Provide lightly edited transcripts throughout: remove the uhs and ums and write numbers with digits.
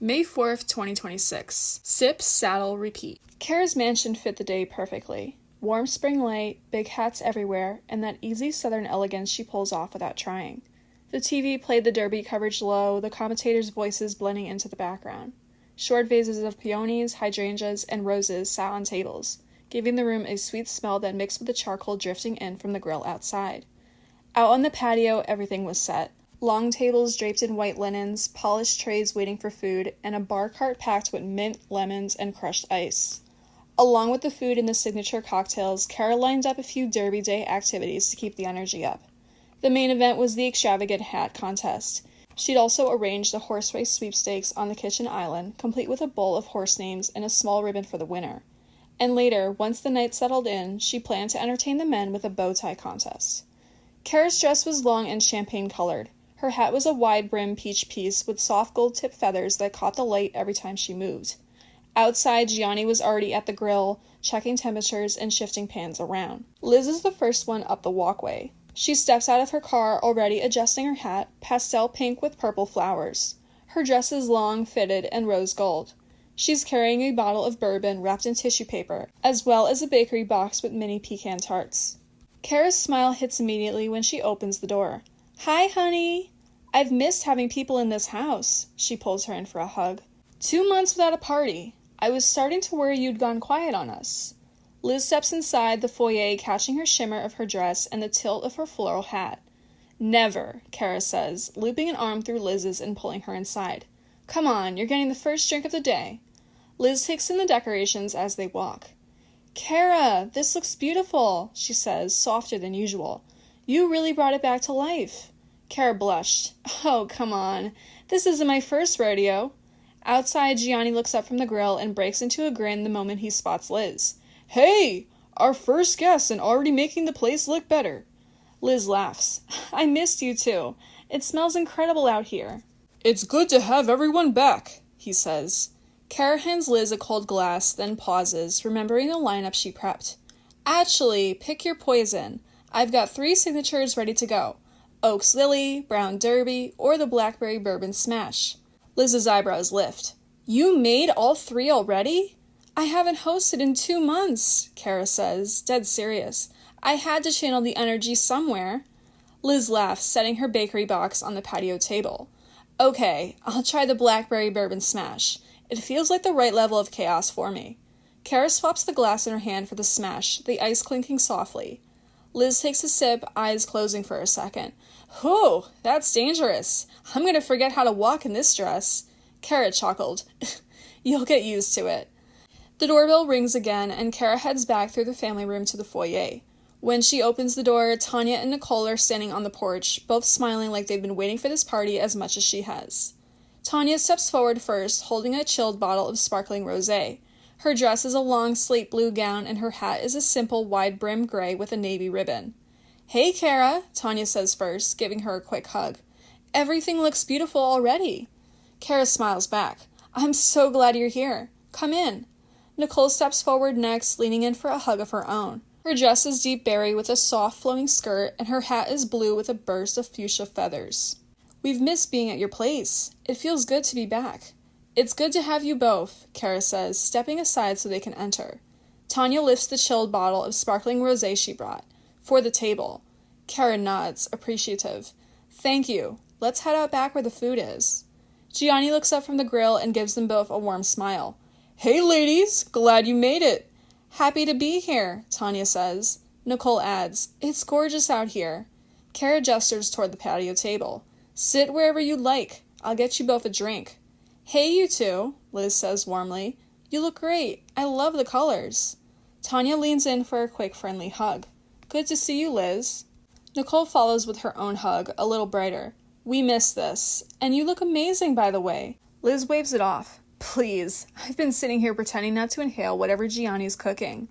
May 4th, 2026. Sip, saddle, repeat. Cara's mansion fit the day perfectly. Warm spring light, big hats everywhere, and that easy southern elegance she pulls off without trying. The TV played the derby coverage low, the commentators' voices blending into the background. Short vases of peonies, hydrangeas, and roses sat on tables, giving the room a sweet smell that mixed with the charcoal drifting in from the grill outside. Out on the patio, everything was set. Long tables draped in white linens, polished trays waiting for food, and a bar cart packed with mint, lemons, and crushed ice. Along with the food and the signature cocktails, Cara lined up a few Derby Day activities to keep the energy up. The main event was the extravagant hat contest. She'd also arranged a horse race sweepstakes on the kitchen island, complete with a bowl of horse names and a small ribbon for the winner. And later, once the night settled in, she planned to entertain the men with a bow tie contest. Cara's dress was long and champagne-colored. Her hat was a wide-brim peach piece with soft gold-tipped feathers that caught the light every time she moved. Outside, Gionni was already at the grill, checking temperatures and shifting pans around. Liz is the first one up the walkway. She steps out of her car, already adjusting her hat, pastel pink with purple flowers. Her dress is long, fitted, and rose gold. She's carrying a bottle of bourbon wrapped in tissue paper, as well as a bakery box with mini pecan tarts. Cara's smile hits immediately when she opens the door. "Hi, honey. I've missed having people in this house." She pulls her in for a hug. 2 months without a party. I was starting to worry you'd gone quiet on us. Liz steps inside the foyer, catching her shimmer of her dress and the tilt of her floral hat. "Never," Cara says, looping an arm through Liz's and pulling her inside. "Come on, you're getting the first drink of the day." Liz takes in the decorations as they walk. "Cara, this looks beautiful," she says, softer than usual. "You really brought it back to life." Cara blushed. "Oh, come on. This isn't my first rodeo." Outside, Gionni looks up from the grill and breaks into a grin the moment he spots Liz. "Hey! Our first guest and already making the place look better." Liz laughs. "I missed you too. It smells incredible out here." "It's good to have everyone back," he says. Cara hands Liz a cold glass, then pauses, remembering the lineup she prepped. "Actually, pick your poison. I've got 3 signatures ready to go. Oaks Lily, Brown Derby, or the Blackberry Bourbon Smash." Liz's eyebrows lift. "You made all 3 already?" "I haven't hosted in 2 months, Cara says, dead serious. "I had to channel the energy somewhere." Liz laughs, setting her bakery box on the patio table. "Okay, I'll try the Blackberry Bourbon Smash. It feels like the right level of chaos for me." Cara swaps the glass in her hand for the smash, the ice clinking softly. Liz takes a sip, eyes closing for a second. "Whew, that's dangerous. I'm going to forget how to walk in this dress." Cara chuckled. "You'll get used to it." The doorbell rings again, and Cara heads back through the family room to the foyer. When she opens the door, Tanya and Nicole are standing on the porch, both smiling like they've been waiting for this party as much as she has. Tanya steps forward first, holding a chilled bottle of sparkling rosé. Her dress is a long slate blue gown, and her hat is a simple wide-brimmed gray with a navy ribbon. "Hey, Cara," Tanya says first, giving her a quick hug. "Everything looks beautiful already." Cara smiles back. "I'm so glad you're here. Come in." Nicole steps forward next, leaning in for a hug of her own. Her dress is deep berry with a soft flowing skirt, and her hat is blue with a burst of fuchsia feathers. "We've missed being at your place. It feels good to be back." "It's good to have you both," Cara says, stepping aside so they can enter. Tanya lifts the chilled bottle of sparkling rosé she brought. "For the table." Cara nods, appreciative. "Thank you. Let's head out back where the food is." Gionni looks up from the grill and gives them both a warm smile. "Hey, ladies! Glad you made it." "Happy to be here," Tanya says. Nicole adds, "It's gorgeous out here." Cara gestures toward the patio table. "Sit wherever you'd like. I'll get you both a drink." "Hey, you two," Liz says warmly. "You look great. I love the colors." Tanya leans in for a quick friendly hug. "Good to see you, Liz." Nicole follows with her own hug, a little brighter. "We missed this. And you look amazing, by the way." Liz waves it off. "Please, I've been sitting here pretending not to inhale whatever Gianni's cooking."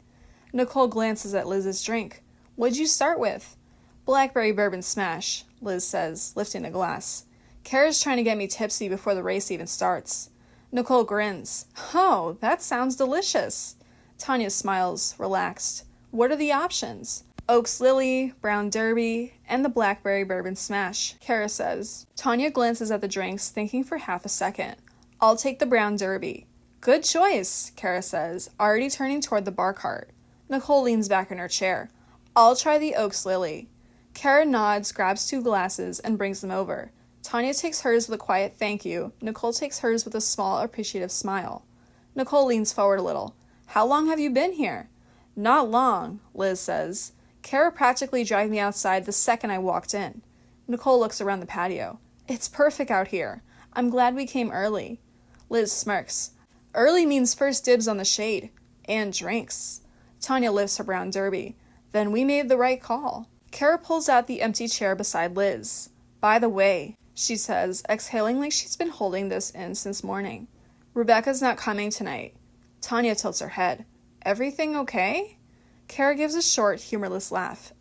Nicole glances at Liz's drink. "What'd you start with?" "Blackberry Bourbon Smash," Liz says, lifting a glass. "Cara's trying to get me tipsy before the race even starts." Nicole grins. "Oh, that sounds delicious." Tanya smiles, relaxed. "What are the options?" "Oaks Lily, Brown Derby, and the Blackberry Bourbon Smash," Cara says. Tanya glances at the drinks, thinking for half a second. I'll take the brown derby. Good choice, Cara says, already turning toward the bar cart. Nicole leans back in her chair. I'll try the Oaks Lily. Cara nods, grabs 2 glasses, and brings them over. Tanya takes hers with a quiet thank you. Nicole takes hers with a small, appreciative smile. Nicole leans forward a little. How long have you been here? Not long, Liz says. Cara practically dragged me outside the second I walked in. Nicole looks around the patio. It's perfect out here. I'm glad we came early. Liz smirks. Early means first dibs on the shade. And drinks. Tanya lifts her brown derby. Then we made the right call. Cara pulls out the empty chair beside Liz. By the way, she says, exhaling like she's been holding this in since morning. Rebecca's not coming tonight. Tanya tilts her head. Everything okay? Cara gives a short, humorless laugh.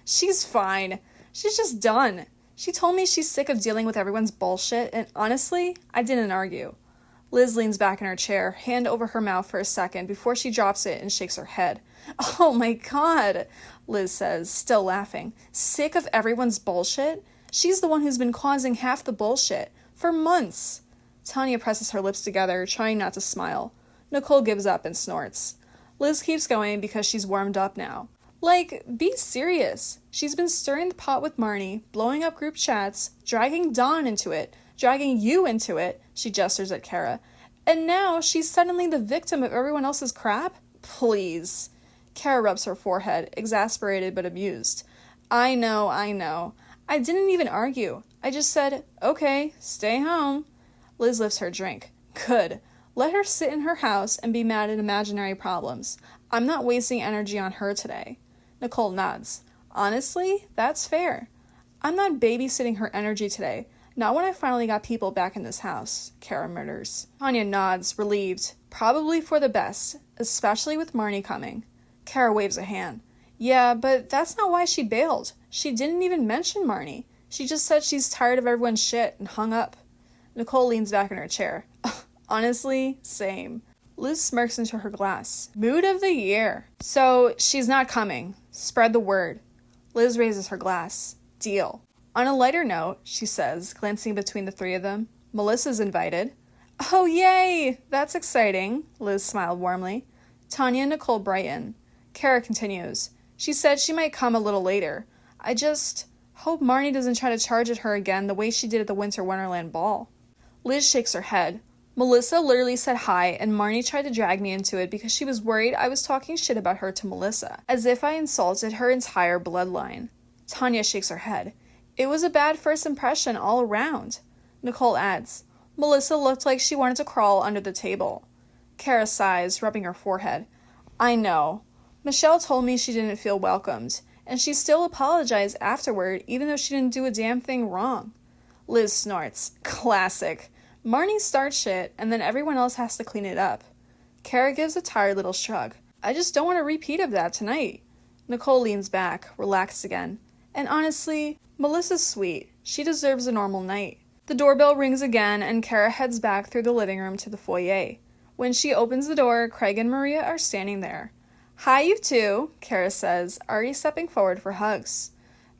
She's fine. She's just done. She told me she's sick of dealing with everyone's bullshit, and honestly, I didn't argue. Liz leans back in her chair, hand over her mouth for a second before she drops it and shakes her head. Oh my god, Liz says, still laughing. Sick of everyone's bullshit? She's the one who's been causing half the bullshit. For months. Tanya presses her lips together, trying not to smile. Nicole gives up and snorts. Liz keeps going because she's warmed up now. Like, be serious. She's been stirring the pot with Marnie, blowing up group chats, dragging Don into it, dragging you into it, she gestures at Cara. And now she's suddenly the victim of everyone else's crap? Please. Cara rubs her forehead, exasperated but amused. I know. I didn't even argue. I just said, okay, stay home. Liz lifts her drink. Good. Let her sit in her house and be mad at imaginary problems. I'm not wasting energy on her today. Nicole nods. Honestly, that's fair. I'm not babysitting her energy today. Not when I finally got people back in this house, Cara mutters. Tanya nods, relieved. Probably for the best, especially with Marnie coming. Cara waves a hand. Yeah, but that's not why she bailed. She didn't even mention Marnie. She just said she's tired of everyone's shit and hung up. Nicole leans back in her chair. Honestly, same. Liz smirks into her glass. Mood of the year. So, she's not coming. Spread the word. Liz raises her glass. Deal. On a lighter note, she says, glancing between the 3 of them, Melissa's invited. Oh, yay! That's exciting, Liz smiled warmly. Tanya and Nicole brighten. Cara continues. She said she might come a little later. I just hope Marnie doesn't try to charge at her again the way she did at the Winter Wonderland ball. Liz shakes her head. Melissa literally said hi, and Marnie tried to drag me into it because she was worried I was talking shit about her to Melissa, as if I insulted her entire bloodline. Tanya shakes her head. It was a bad first impression all around. Nicole adds, Melissa looked like she wanted to crawl under the table. Cara sighs, rubbing her forehead. I know. Michelle told me she didn't feel welcomed, and she still apologized afterward, even though she didn't do a damn thing wrong. Liz snorts. Classic. Marnie starts shit, and then everyone else has to clean it up. Cara gives a tired little shrug. I just don't want a repeat of that tonight. Nicole leans back, relaxed again. And honestly, Melissa's sweet. She deserves a normal night. The doorbell rings again, and Cara heads back through the living room to the foyer. When she opens the door, Craig and Maria are standing there. Hi, you two, Cara says, already stepping forward for hugs.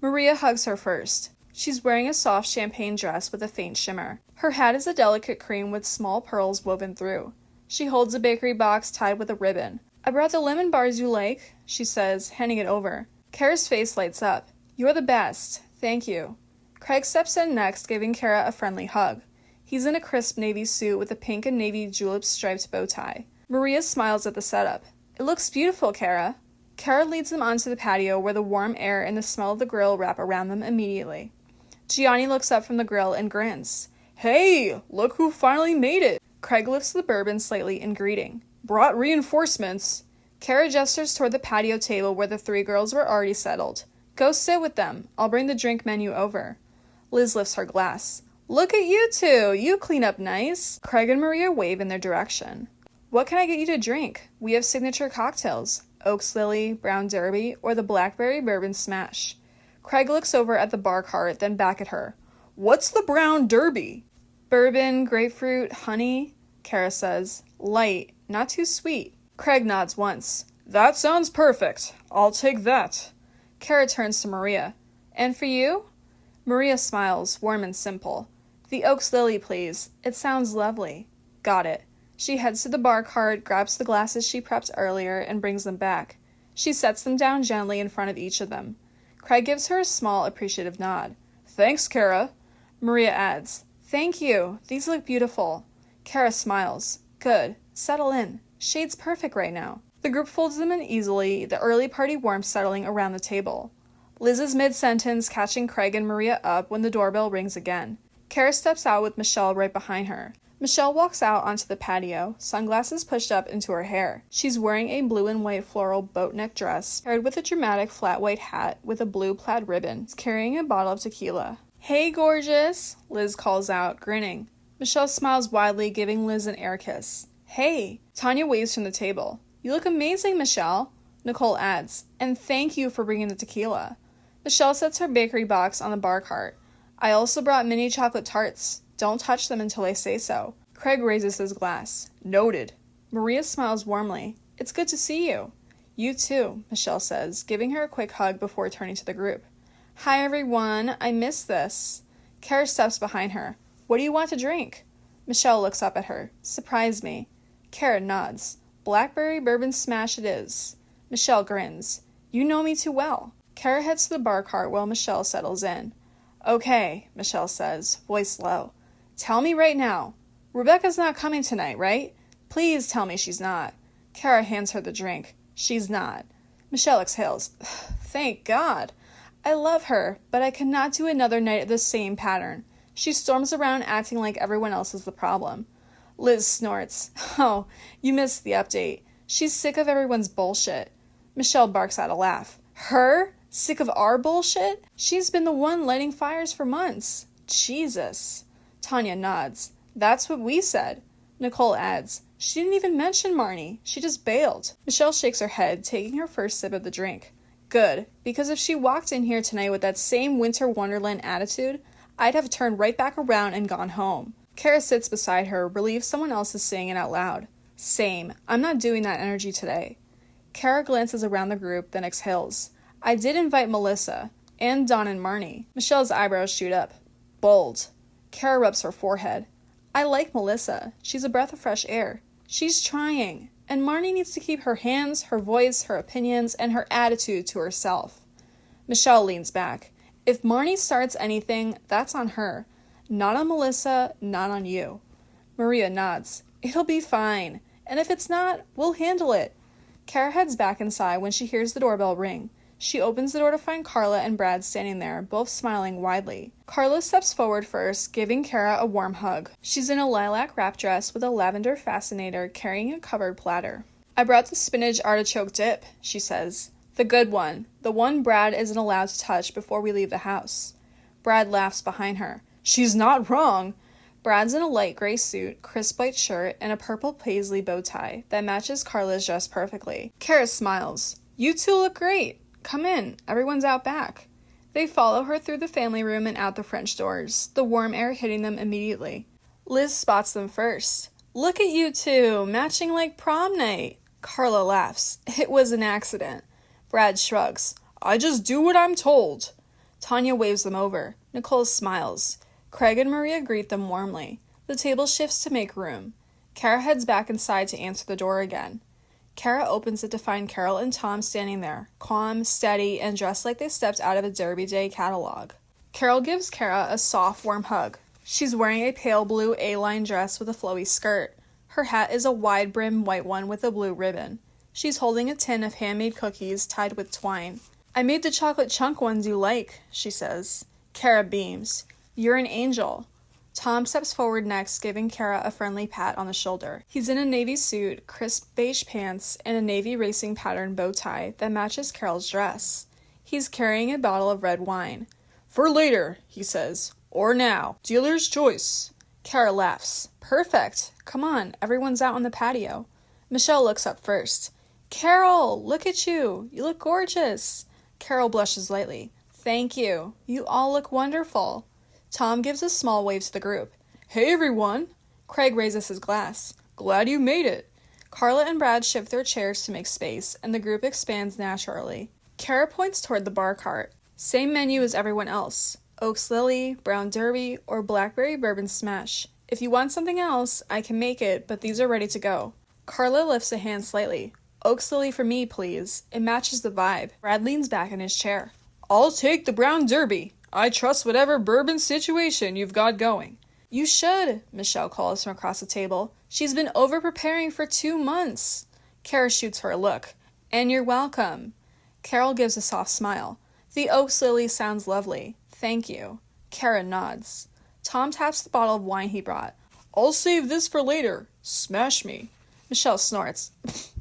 Maria hugs her first. She's wearing a soft champagne dress with a faint shimmer. Her hat is a delicate cream with small pearls woven through. She holds a bakery box tied with a ribbon. I brought the lemon bars you like, she says, handing it over. Cara's face lights up. You're the best. Thank you. Craig steps in next, giving Cara a friendly hug. He's in a crisp navy suit with a pink and navy julep-striped bow tie. Maria smiles at the setup. It looks beautiful, Cara. Cara leads them onto the patio where the warm air and the smell of the grill wrap around them immediately. Gionni looks up from the grill and grins. Hey, look who finally made it. Craig lifts the bourbon slightly in greeting. Brought reinforcements. Cara gestures toward the patio table where the 3 girls were already settled. Go sit with them. I'll bring the drink menu over. Liz lifts her glass. Look at you two. You clean up nice. Craig and Maria wave in their direction. What can I get you to drink? We have signature cocktails. Oaks Lily, Brown Derby, or the Blackberry Bourbon Smash. Craig looks over at the bar cart, then back at her. What's the Brown Derby? Bourbon, grapefruit, honey, Cara says. Light, not too sweet. Craig nods once. That sounds perfect. I'll take that. Cara turns to Maria. And for you? Maria smiles, warm and simple. The Oaks Lily, please. It sounds lovely. Got it. She heads to the bar cart, grabs the glasses she prepped earlier, and brings them back. She sets them down gently in front of each of them. Craig gives her a small, appreciative nod. Thanks, Cara. Maria adds, Thank you. These look beautiful. Cara smiles. Good. Settle in. Shade's perfect right now. The group folds them in easily, the early party warmth settling around the table. Liz is mid-sentence, catching Craig and Maria up when the doorbell rings again. Cara steps out with Michelle right behind her. Michelle walks out onto the patio, sunglasses pushed up into her hair. She's wearing a blue and white floral boat-neck dress, paired with a dramatic flat white hat with a blue plaid ribbon, carrying a bottle of tequila. Hey, gorgeous, Liz calls out, grinning. Michelle smiles widely, giving Liz an air kiss. Hey, Tanya waves from the table. You look amazing, Michelle, Nicole adds, and thank you for bringing the tequila. Michelle sets her bakery box on the bar cart. I also brought mini chocolate tarts. Don't touch them until I say so. Craig raises his glass. Noted. Maria smiles warmly. It's good to see you. You too, Michelle says, giving her a quick hug before turning to the group. Hi, everyone. I missed this. Cara steps behind her. What do you want to drink? Michelle looks up at her. Surprise me. Cara nods. Blackberry bourbon smash it is. Michelle grins. You know me too well. Cara heads to the bar cart while Michelle settles in. Okay, Michelle says, voice low. Tell me right now. Rebecca's not coming tonight, right? Please tell me she's not. Cara hands her the drink. She's not. Michelle exhales. Thank God. I love her, but I cannot do another night of the same pattern. She storms around acting like everyone else is the problem. Liz snorts. Oh, you missed the update. She's sick of everyone's bullshit. Michelle barks out a laugh. Her? Sick of our bullshit? She's been the one lighting fires for months. Jesus. Tanya nods. That's what we said. Nicole adds. She didn't even mention Marnie. She just bailed. Michelle shakes her head, taking her first sip of the drink. Good, because if she walked in here tonight with that same winter wonderland attitude, I'd have turned right back around and gone home. Cara sits beside her, relieved someone else is saying it out loud. Same. I'm not doing that energy today. Cara glances around the group, then exhales. I did invite Melissa, and Don and Marnie. Michelle's eyebrows shoot up. Bold. Cara rubs her forehead. I like Melissa. She's a breath of fresh air. She's trying. And Marnie needs to keep her hands, her voice, her opinions, and her attitude to herself. Michelle leans back. If Marnie starts anything, that's on her. Not on Melissa, not on you. Maria nods. It'll be fine. And if it's not, we'll handle it. Cara heads back inside when she hears the doorbell ring. She opens the door to find Carla and Brad standing there, both smiling widely. Carla steps forward first, giving Cara a warm hug. She's in a lilac wrap dress with a lavender fascinator carrying a covered platter. I brought the spinach artichoke dip, she says. The good one. The one Brad isn't allowed to touch before we leave the house. Brad laughs behind her. She's not wrong. Brad's in a light gray suit, crisp white shirt, and a purple paisley bow tie that matches Carla's dress perfectly. Cara smiles. You two look great. Come in. Everyone's out back. They follow her through the family room and out the French doors, the warm air hitting them immediately. Liz spots them first. Look at you two, matching like prom night. Carla laughs. It was an accident. Brad shrugs. I just do what I'm told. Tanya waves them over. Nicole smiles. Craig and Maria greet them warmly. The table shifts to make room. Cara heads back inside to answer the door again. Cara opens it to find Carole and Tom standing there, calm, steady, and dressed like they stepped out of a Derby Day catalog. Carole gives Cara a soft, warm hug. She's wearing a pale blue A-line dress with a flowy skirt. Her hat is a wide-brimmed white one with a blue ribbon. She's holding a tin of handmade cookies tied with twine. I made the chocolate chunk ones you like, she says. Cara beams. You're an angel. Tom steps forward next, giving Cara a friendly pat on the shoulder. He's in a navy suit, crisp beige pants, and a navy racing pattern bow tie that matches Carole's dress. He's carrying a bottle of red wine. For later, he says. Or now. Dealer's choice. Cara laughs. Perfect. Come on, everyone's out on the patio. Michelle looks up first. Carole, look at you. You look gorgeous. Carole blushes lightly. Thank you. You all look wonderful. Tom gives a small wave to the group. Hey, everyone. Craig raises his glass. Glad you made it. Carla and Brad shift their chairs to make space, and the group expands naturally. Cara points toward the bar cart. Same menu as everyone else. Oaks Lily, Brown Derby, or Blackberry Bourbon Smash. If you want something else, I can make it, but these are ready to go. Carla lifts a hand slightly. Oaks lily for me, please. It matches the vibe. Brad leans back in his chair. I'll take the brown derby. I trust whatever bourbon situation you've got going. You should, Michelle calls from across the table. She's been over-preparing for 2 months. Cara shoots her a look. And you're welcome. Carole gives a soft smile. The Oaks lily sounds lovely. Thank you. Cara nods. Tom taps the bottle of wine he brought. I'll save this for later. Smash me. Michelle snorts.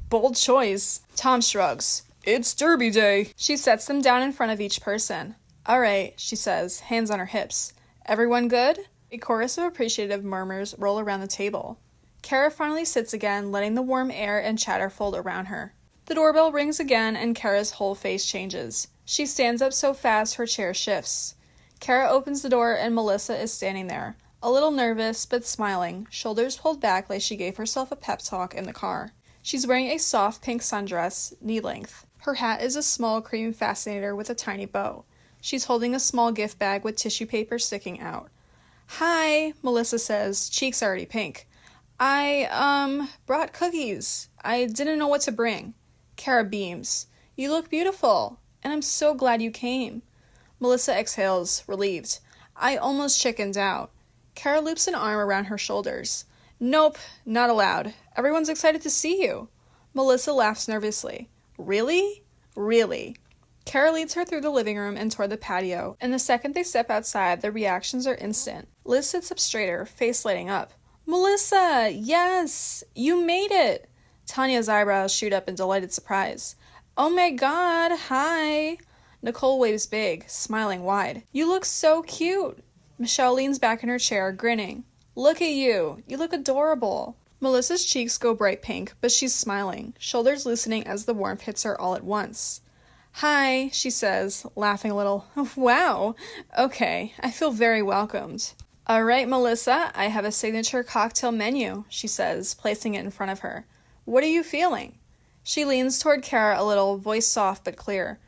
Bold choice. Tom shrugs. It's Derby Day. She sets them down in front of each person. All right, she says, hands on her hips. Everyone good? A chorus of appreciative murmurs roll around the table. Cara finally sits again, letting the warm air and chatter fold around her. The doorbell rings again, and Cara's whole face changes. She stands up so fast her chair shifts. Cara opens the door, and Melissa is standing there, a little nervous, but smiling, shoulders pulled back like she gave herself a pep talk in the car. She's wearing a soft pink sundress, knee-length. Her hat is a small cream fascinator with a tiny bow. She's holding a small gift bag with tissue paper sticking out. Hi, Melissa says, cheeks already pink. I, brought cookies. I didn't know what to bring. Cara beams. You look beautiful, and I'm so glad you came. Melissa exhales, relieved. I almost chickened out. Cara loops an arm around her shoulders. Nope, not allowed. Everyone's excited to see you. Melissa laughs nervously. Really? Really. Cara leads her through the living room and toward the patio, and the second they step outside, the reactions are instant. Liz sits up straighter, face lighting up. Melissa! Yes! You made it! Tanya's eyebrows shoot up in delighted surprise. Oh my god, hi! Nicole waves big, smiling wide. You look so cute! Michelle leans back in her chair, grinning. Look at you! You look adorable! Melissa's cheeks go bright pink, but she's smiling, shoulders loosening as the warmth hits her all at once. Hi, she says, laughing a little. Wow! Okay, I feel very welcomed. All right, Melissa, I have a signature cocktail menu, she says, placing it in front of her. What are you feeling? She leans toward Cara a little, voice soft but clear.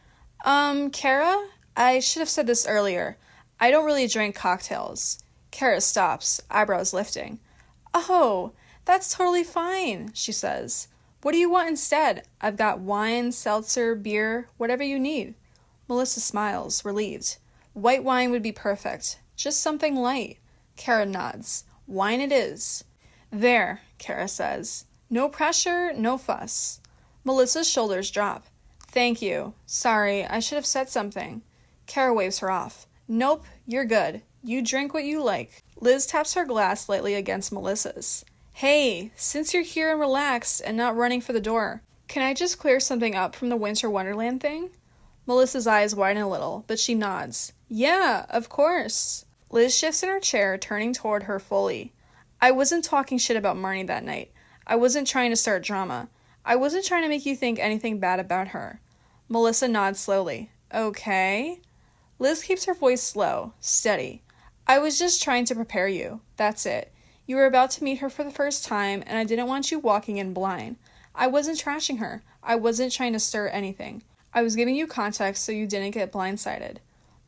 Cara? I should have said this earlier. I don't really drink cocktails. Cara stops, eyebrows lifting. Oh, that's totally fine, she says. What do you want instead? I've got wine, seltzer, beer, whatever you need. Melissa smiles, relieved. White wine would be perfect. Just something light. Cara nods. Wine it is. There, Cara says. No pressure, no fuss. Melissa's shoulders drop. Thank you. Sorry, I should have said something. Cara waves her off. Nope, you're good. You drink what you like. Liz taps her glass lightly against Melissa's. Hey, since you're here and relaxed and not running for the door, can I just clear something up from the Winter Wonderland thing? Melissa's eyes widen a little, but she nods. Yeah, of course. Liz shifts in her chair, turning toward her fully. I wasn't talking shit about Marnie that night. I wasn't trying to start drama. I wasn't trying to make you think anything bad about her. Melissa nods slowly. Okay. Liz keeps her voice slow, steady. I was just trying to prepare you. That's it. You were about to meet her for the first time, and I didn't want you walking in blind. I wasn't trashing her. I wasn't trying to stir anything. I was giving you context so you didn't get blindsided.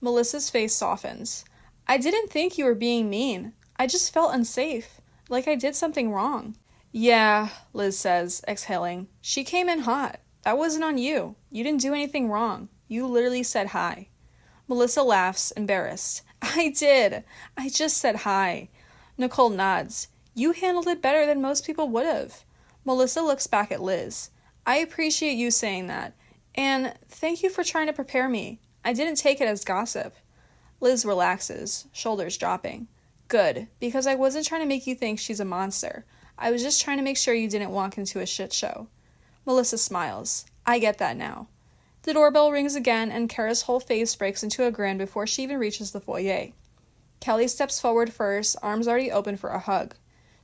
Melissa's face softens. I didn't think you were being mean. I just felt unsafe, like I did something wrong. Yeah, Liz says, exhaling. She came in hot. That wasn't on you. You didn't do anything wrong. You literally said hi. Melissa laughs, embarrassed. I did. I just said hi. Nicole nods. You handled it better than most people would have. Melissa looks back at Liz. I appreciate you saying that. And thank you for trying to prepare me. I didn't take it as gossip. Liz relaxes, shoulders dropping. Good, because I wasn't trying to make you think she's a monster. I was just trying to make sure you didn't walk into a shit show. Melissa smiles. I get that now. The doorbell rings again, and Cara's whole face breaks into a grin before she even reaches the foyer. Kelly steps forward first, arms already open for a hug.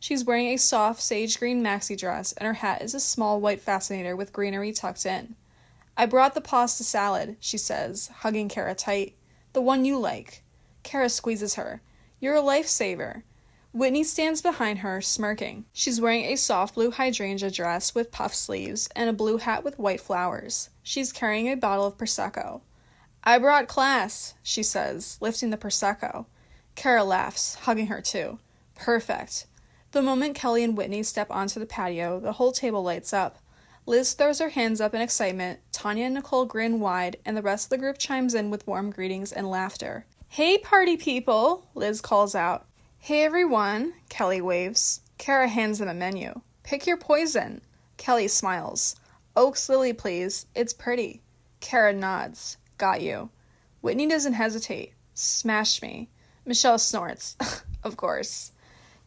She's wearing a soft sage green maxi dress, and her hat is a small white fascinator with greenery tucked in. I brought the pasta salad, she says, hugging Cara tight. The one you like. Cara squeezes her. You're a lifesaver. Whitney stands behind her, smirking. She's wearing a soft blue hydrangea dress with puff sleeves and a blue hat with white flowers. She's carrying a bottle of Prosecco. I brought class, she says, lifting the Prosecco. Cara laughs, hugging her too. Perfect. The moment Kelly and Whitney step onto the patio, the whole table lights up. Liz throws her hands up in excitement, Tanya and Nicole grin wide, and the rest of the group chimes in with warm greetings and laughter. Hey, party people, Liz calls out. Hey, everyone, Kelly waves. Cara hands them a menu. Pick your poison. Kelly smiles. Oaks lily, please. It's pretty. Cara nods. Got you. Whitney doesn't hesitate. Smash me. Michelle snorts. Of course.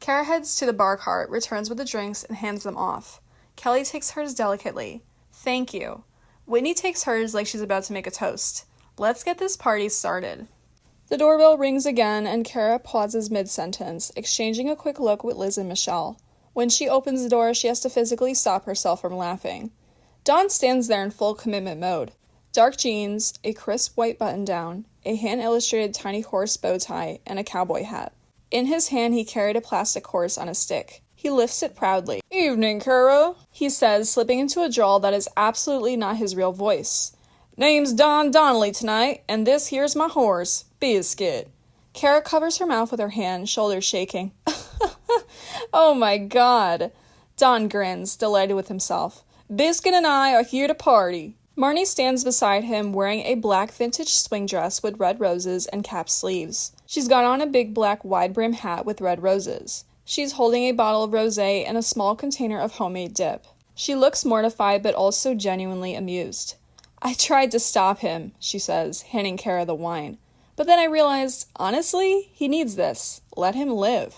Cara heads to the bar cart, returns with the drinks, and hands them off. Kelly takes hers delicately. Thank you. Whitney takes hers like she's about to make a toast. Let's get this party started. The doorbell rings again, and Cara pauses mid-sentence, exchanging a quick look with Liz and Michelle. When she opens the door, she has to physically stop herself from laughing. Don stands there in full commitment mode. Dark jeans, a crisp white button-down, a hand-illustrated tiny horse bow tie, and a cowboy hat. In his hand, he carried a plastic horse on a stick. He lifts it proudly. Evening, Cara, he says, slipping into a drawl that is absolutely not his real voice. Name's Don Donnelly tonight, and this here's my horse, Biscuit. Cara covers her mouth with her hand, shoulders shaking. Oh my god. Don grins, delighted with himself. Biscuit and I are here to party. Marnie stands beside him wearing a black vintage swing dress with red roses and cap sleeves. She's got on a big black wide-brim hat with red roses. She's holding a bottle of rosé and a small container of homemade dip. She looks mortified but also genuinely amused. I tried to stop him, she says, handing Cara the wine. But then I realized, honestly, he needs this. Let him live.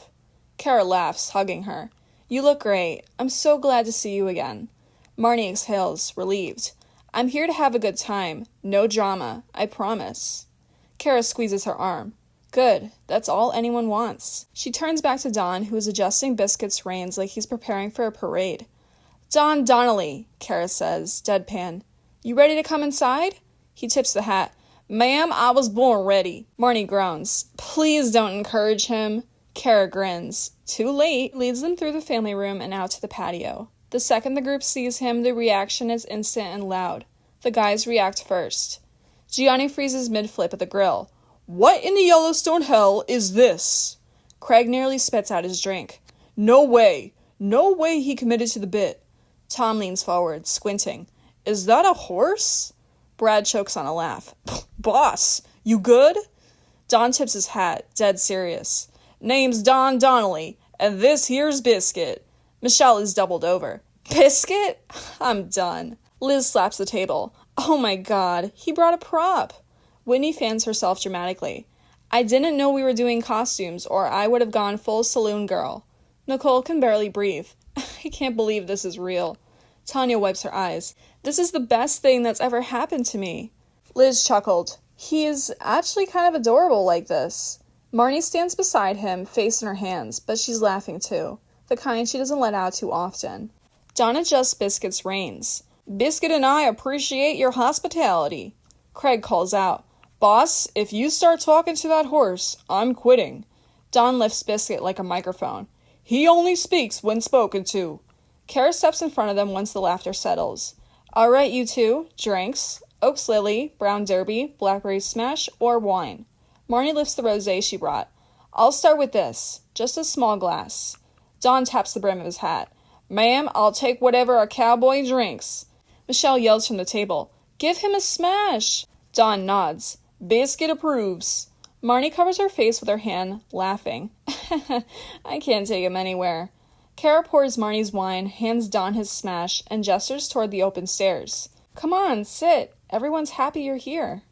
Cara laughs, hugging her. You look great. I'm so glad to see you again. Marnie exhales, relieved. I'm here to have a good time. No drama, I promise. Cara squeezes her arm. Good, that's all anyone wants. She turns back to Don, who is adjusting Biscuit's reins like he's preparing for a parade. Don Donnelly, Cara says, deadpan. You ready to come inside? He tips the hat. Ma'am, I was born ready. Marnie groans. Please don't encourage him. Cara grins. Too late. Leads them through the family room and out to the patio. The second the group sees him, the reaction is instant and loud. The guys react first. Gionni freezes mid-flip at the grill. What in the Yellowstone hell is this? Craig nearly spits out his drink. No way. No way he committed to the bit. Tom leans forward, squinting. Is that a horse? Brad chokes on a laugh. Boss, you good? Don tips his hat, dead serious. Name's Don Donnelly, and this here's Biscuit. Michelle is doubled over. Biscuit? I'm done. Liz slaps the table. Oh my god, he brought a prop. Whitney fans herself dramatically. I didn't know we were doing costumes, or I would have gone full saloon girl. Nicole can barely breathe. I can't believe this is real. Tanya wipes her eyes. This is the best thing that's ever happened to me. Liz chuckled. He is actually kind of adorable like this. Marnie stands beside him, face in her hands, but she's laughing too. The kind she doesn't let out too often. Don adjusts Biscuit's reins. Biscuit and I appreciate your hospitality. Craig calls out. Boss, if you start talking to that horse, I'm quitting. Don lifts Biscuit like a microphone. He only speaks when spoken to. Cara steps in front of them once the laughter settles. All right, you two. Drinks. Oaks Lily, Brown Derby, Blackberry Smash, or wine. Marnie lifts the rosé she brought. I'll start with this. Just a small glass. Don taps the brim of his hat. Ma'am, I'll take whatever a cowboy drinks. Michelle yells from the table. Give him a smash. Don nods. Biscuit approves. Marnie covers her face with her hand, laughing. I can't take him anywhere. Cara pours Marnie's wine, hands Don his smash, and gestures toward the open stairs. Come on, sit. Everyone's happy you're here.